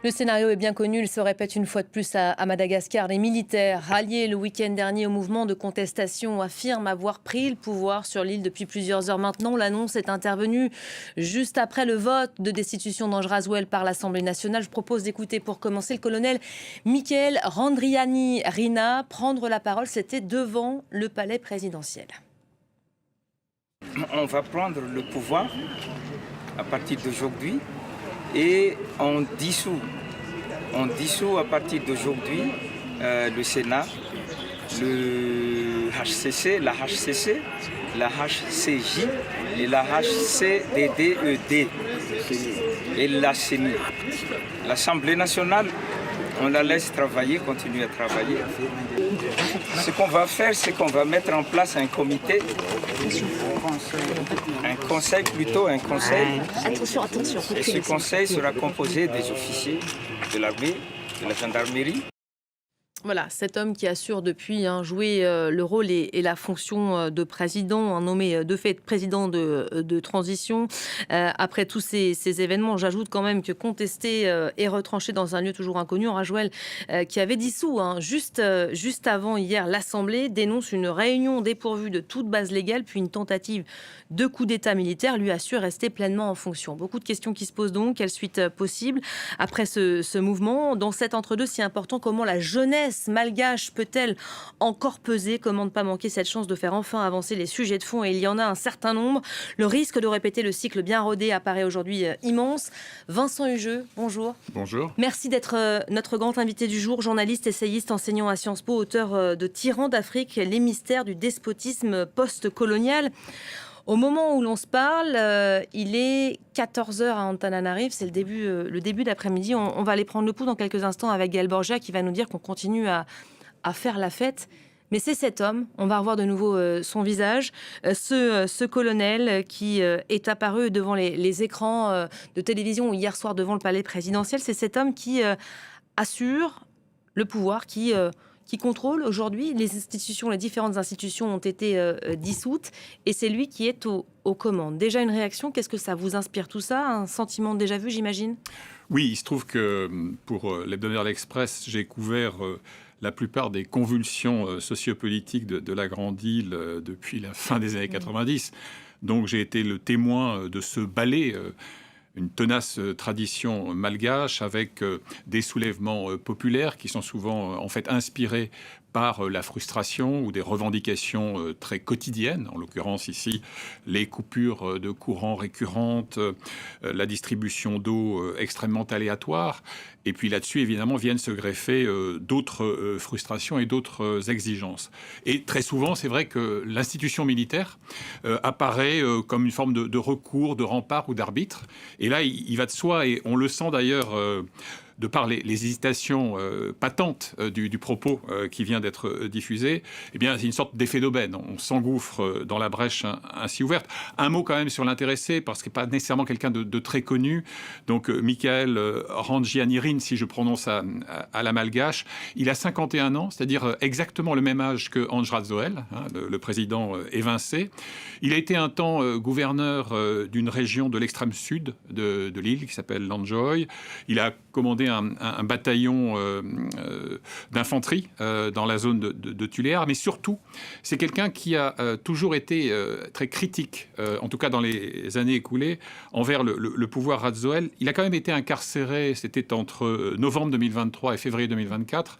Le scénario est bien connu, il se répète une fois de plus à Madagascar. Les militaires, ralliés le week-end dernier au mouvement de contestation, affirment avoir pris le pouvoir sur l'île depuis plusieurs heures maintenant. L'annonce est intervenue juste après le vote de destitution d'Ange Rasuel par l'Assemblée nationale. Je propose d'écouter pour commencer le colonel Michael Randrianirina prendre la parole. C'était devant le palais présidentiel. On va prendre le pouvoir à partir d'aujourd'hui et on dissout à partir d'aujourd'hui le Sénat, le HCC, la HCC, la HCJ et la HCDDED et la CENI. L'Assemblée nationale, on la laisse travailler, continuer à travailler. Ce qu'on va faire, c'est qu'on va mettre en place un comité, un conseil. Attention. Et ce conseil sera composé des officiers de l'armée, de la gendarmerie. Voilà, cet homme qui assure depuis jouer le rôle et la fonction de président, nommé de fait président de transition. Après tous ces événements, j'ajoute quand même que contesté et retranché dans un lieu toujours inconnu, Ange Rasuel, qui avait dissous juste avant hier l'Assemblée, dénonce une réunion dépourvue de toute base légale, puis une tentative de coup d'État militaire, lui assure rester pleinement en fonction. Beaucoup de questions qui se posent donc. Quelle suite possible après ce mouvement? Dans cet entre-deux si important, comment la jeunesse malgache peut-elle encore peser? Comment ne pas manquer cette chance de faire enfin avancer les sujets de fond? Et il y en a un certain nombre. Le risque de répéter le cycle bien rodé apparaît aujourd'hui immense. Vincent Hugeux, bonjour. Bonjour. Merci d'être notre grand invité du jour, journaliste, essayiste, enseignant à Sciences Po, auteur de Tyran d'Afrique, les mystères du despotisme post-colonial. Au moment où l'on se parle, il est 14h à Antananarive, c'est le début d'après-midi. On va aller prendre le pouls dans quelques instants avec Gaël Borgia qui va nous dire qu'on continue à faire la fête. Mais c'est cet homme, on va revoir de nouveau son visage, ce colonel qui est apparu devant les écrans de télévision hier soir devant le palais présidentiel. C'est cet homme qui assure le pouvoir, qui contrôle aujourd'hui les institutions. Les différentes institutions ont été dissoutes et c'est lui qui est aux commandes. Déjà une réaction, qu'est-ce que ça vous inspire tout ça? Un sentiment déjà vu, j'imagine? Oui, il se trouve que pour l'hebdomadaire L'Express, j'ai couvert la plupart des convulsions sociopolitiques de la Grande Île depuis la fin des années 90. Donc j'ai été le témoin de ce ballet, une tenace tradition malgache avec des soulèvements populaires qui sont souvent en fait inspirés par la frustration ou des revendications très quotidiennes, en l'occurrence ici les coupures de courant récurrentes, la distribution d'eau extrêmement aléatoire. Et puis là-dessus, évidemment, viennent se greffer d'autres frustrations et d'autres exigences. Et très souvent, c'est vrai que l'institution militaire apparaît comme une forme de recours, de rempart ou d'arbitre. Et là, il va de soi, et on le sent d'ailleurs de par les hésitations patentes du propos qui vient d'être diffusé, eh bien, c'est une sorte d'effet d'aubaine. On s'engouffre dans la brèche ainsi ouverte. Un mot quand même sur l'intéressé, parce qu'il n'est pas nécessairement quelqu'un de très connu. Donc, Michael Randrianirina, si je prononce à la malgache, il a 51 ans, c'est-à-dire exactement le même âge que Ange Rasuel, le président évincé. Il a été un temps gouverneur d'une région de l'extrême sud de l'île qui s'appelle Lanjoy. Il a commandé un bataillon d'infanterie dans la zone de Tuléar, mais surtout, c'est quelqu'un qui a toujours été très critique, en tout cas dans les années écoulées, envers le pouvoir Rasuel. Il a quand même été incarcéré, c'était entre novembre 2023 et février 2024,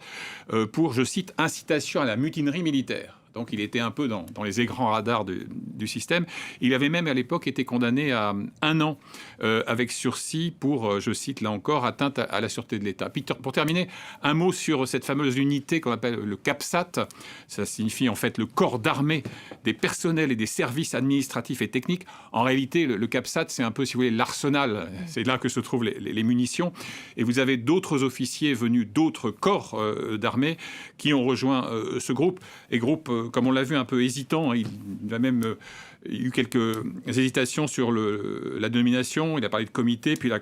pour, je cite, incitation à la mutinerie militaire. Donc il était un peu dans les écrans radars du système. Il avait même à l'époque été condamné à 1 an avec sursis pour, je cite là encore, atteinte à la sûreté de l'État. Puis, pour terminer, un mot sur cette fameuse unité qu'on appelle le CAPSAT. Ça signifie en fait le corps d'armée des personnels et des services administratifs et techniques. En réalité, le CAPSAT, c'est un peu, si vous voulez, l'arsenal. C'est là que se trouvent les munitions. Et vous avez d'autres officiers venus d'autres corps d'armée qui ont rejoint ce groupe. Et groupe comme on l'a vu, un peu hésitant. Il a même eu quelques hésitations sur la dénomination. Il a parlé de comité, puis il a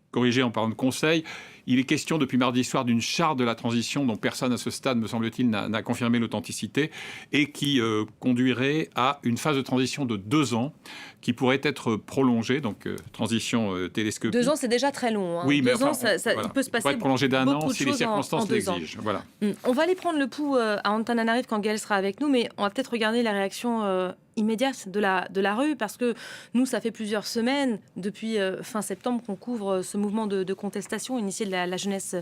corrigé en parlant de conseil. Il est question depuis mardi soir d'une charte de la transition dont personne à ce stade, me semble-t-il, n'a confirmé l'authenticité et qui conduirait à une phase de transition de 2 ans qui pourrait être prolongée, donc transition télescopique. 2 ans, c'est déjà très long. Hein. Oui, mais 2 ans, voilà. il peut se passer pourrait être prolongé d'1 an beaucoup de si les choses circonstances en 2 ans. l'exigent. Voilà. On va aller prendre le pouls à Antananarive quand Gaël sera avec nous, mais on va peut-être regarder la réaction immédiate de la rue, parce que nous, ça fait plusieurs semaines, depuis fin septembre, qu'on couvre ce mouvement de contestation initié de la jeunesse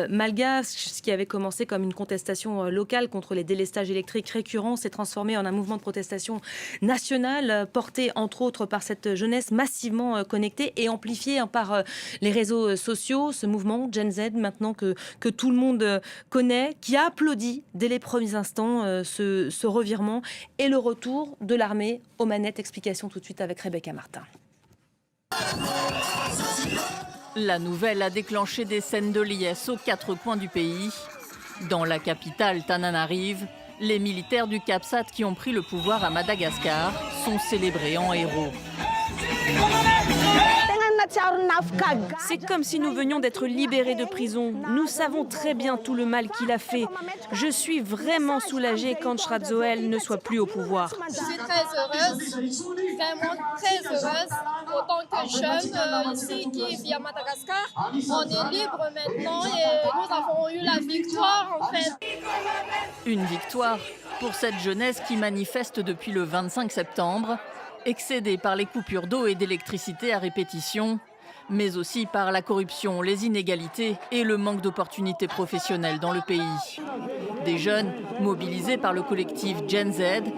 malgache. Ce qui avait commencé comme une contestation locale contre les délestages électriques récurrents s'est transformé en un mouvement de protestation national, porté entre autres par cette jeunesse massivement connectée et amplifiée par les réseaux sociaux. Ce mouvement Gen Z, maintenant que tout le monde connaît, qui a applaudi dès les premiers instants ce revirement et le retour de l'armée aux manettes. Explication tout de suite avec Rebecca Martin. La nouvelle a déclenché des scènes de liesse aux 4 coins du pays. Dans la capitale Tananarive, les militaires du CAPSAT qui ont pris le pouvoir à Madagascar sont célébrés en héros. C'est comme si nous venions d'être libérés de prison. Nous savons très bien tout le mal qu'il a fait. Je suis vraiment soulagée quand Shradzoel ne soit plus au pouvoir. Je suis très heureuse, vraiment très heureuse. En tant que jeune ici qui vit à Madagascar, on est libre maintenant et nous avons eu la victoire en fait. Une victoire pour cette jeunesse qui manifeste depuis le 25 septembre, excédée par les coupures d'eau et d'électricité à répétition, mais aussi par la corruption, les inégalités et le manque d'opportunités professionnelles dans le pays. Des jeunes mobilisés par le collectif Gen Z